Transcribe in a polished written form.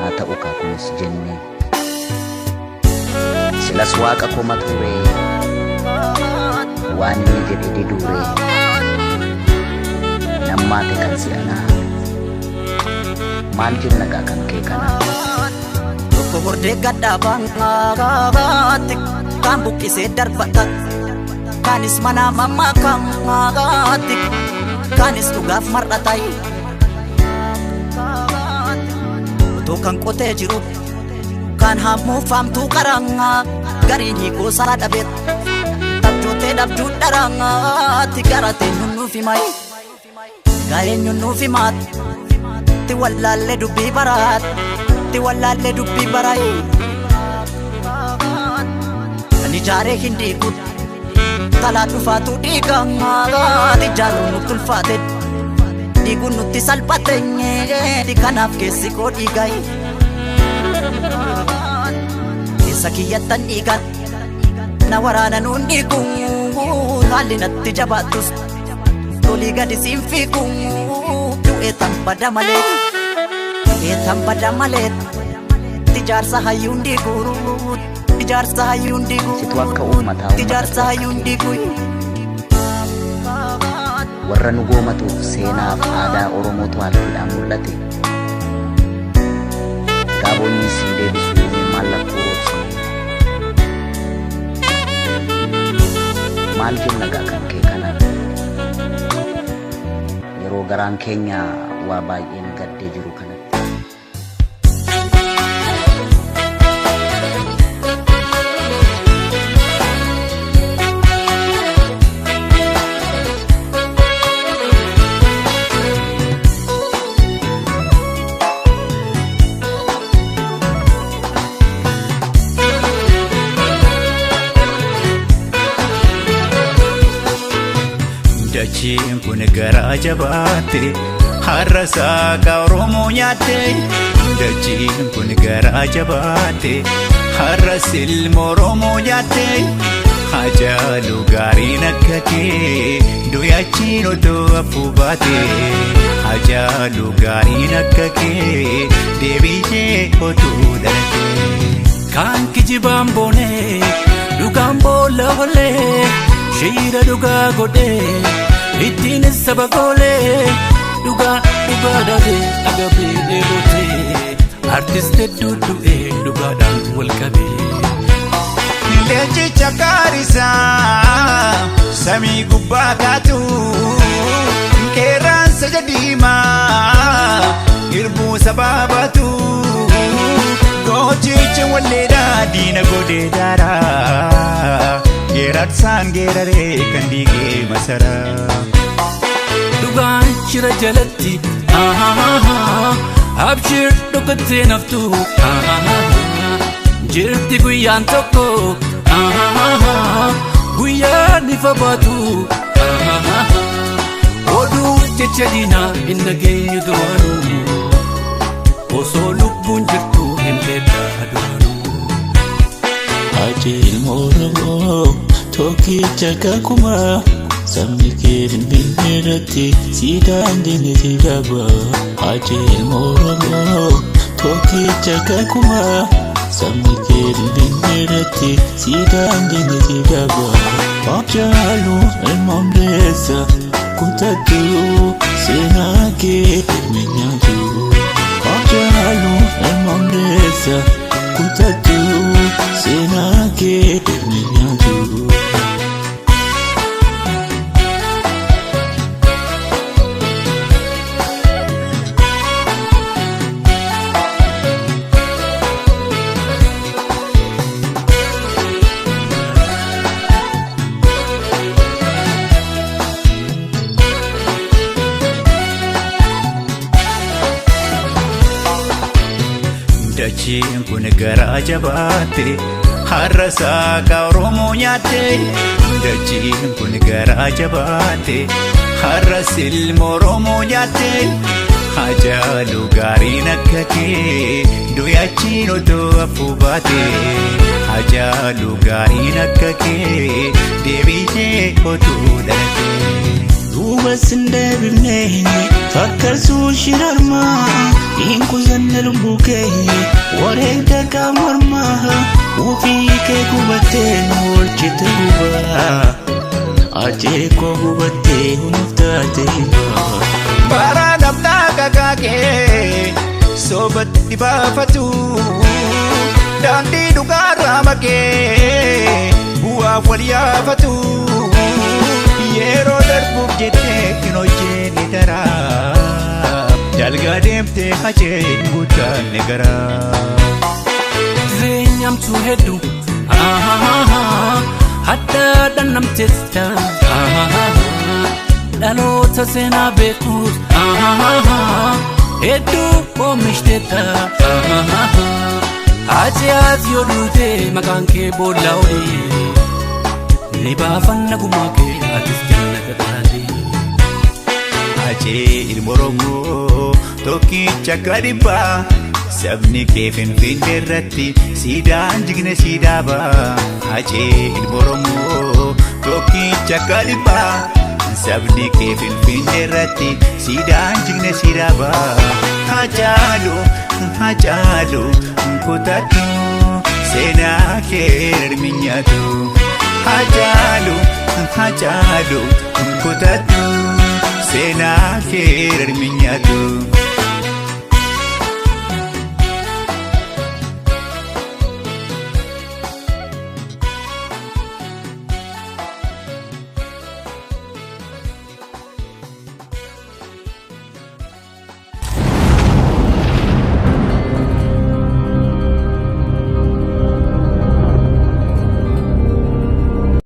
hata uka kunis jenne silas waqa koma ture waan inni jedhe didure nammaate kan si ana maal jenna kan kee kana tokko hordee gadhaabaa kan buqqisee darbatat kanis mana mammaa kan kanis dhugaaf mar'atay otoo kan qotee jiru kan hammuu faamtuu qaranga gariinyi gosa dhabeet tabjootee dhabduu dharanga garatee nuuf himay gaa'eenyu nuuf himaat ti wallaallee dubbii baraat ti wallaallee dubbii baray ani jaaree hin diikut talaa dhufaatu dhiiganga ti jaaruun nutti ulfaate dhiiguun nutti salphateenye kanaaf keessi koo dhiigay keessa kiyyattan dhiigan na waraana nuun dhiigu haalli natti jabaattus tolii gadi siin fiigu du'eetan bada malee tijaarsa hayyuun dhiigu tijaarsa hayyuun dhiigu situ akka uummataa tijaarsa hayyuun dhiigu warra nu goomatuuf seenaaf aadaa Oromootu halkiidhaan mul'ate gaabonyi siin deebisuu mallattoo roobsine maal jenna kan kee kana yeroo garaan keenya waa baay'een gaddee jiru kanatti Dachiin kun garaa jabaate har'a saaqaa Oromoo nyaatte dachiin kun garaa jabaate har'a silma Oromoo nyaatte hajaalu gaariin akka kee du'aachiin otoo afuu baate hajaalu gaariin akka kee deebitee otoo dhalate kan kijibaan boonee dhugaan boolla olee shiira dhugaa godhee ittiin saba goolee dhugaa dhabee agabee dheebotee artist hedduu du'ee dhugaadhaan wal qabee leenjicha gaarisaa samii gubbaa kaatu qeerransa jadiimaa hirbuu sabaa baatu goochicha walleedhaa diina godhee daaraa geerat saan geeraree kan diigee masaraa dhugaan shira jalatti abshir dhugattee naftu jirti guyyaan tokko guyyaan ifa baatu oduu jecha diinaa hin dhageenyu duraanuu osoo lubbuun jirtu hin beektaa duraanuu ilma Oromoo tokkicha kakuma sabni kee Finfinnee irratti siidaan diiniti dhaba ilma Oromoo tokkicha kakuma sabni kee Finfinnee irratti siidaan diiniti dhaba Haacaaluu ilma Hundeessaa kutattu seenaa kee ilmi nyaatu Haacaaluu ilma Hundeessaa kutattu seenaa kee ilmi nyaatu dachiin kun garaa jabaate har'a saaqaa Oromoo nyaatte dachiin kun garaa jabaate har'a silma Oromoo nyaatte hajaalu gaariin akka kee du'aachiin otoo afuu baate hajaalu gaariin akka kee deebitee otoo dhalate duuba sin deebifnee fakkarsuu shirarmaa hin kusanne lumbuke wareegda qaamorma ufii kee gubattee oolchite guba ajee koo gubattee hunuftaate bara namnaa kakaakee soobatti baafatu daandii dhugaarraa makee bu'aaf wal yaafatu yeroo darbuuf jettee hin hojjenne daraa dalgaa deemtee hajeen guddaanne garaa Zeenyamtu hedduu hadda dhandhamteetta dhaloota seenaa beekuus hedduu oomishteetta ati yoo duute maqaan kee boolla olii ni baafanna gumaa kee atis jannata taate Ajee ilma Oromoo tokkicha kadhibbaa sabni kee Finfinnee irratti siidaan jigne siidaabaa Ajee ilma Oromoo tokkicha kadhibbaa sabni kee Finfinnee irratti siidaan jigne siidaabaa Hacaalu kutadhu seenaa kee hirminyatu Hacaalu kutadhu seenaa kee hirminyatu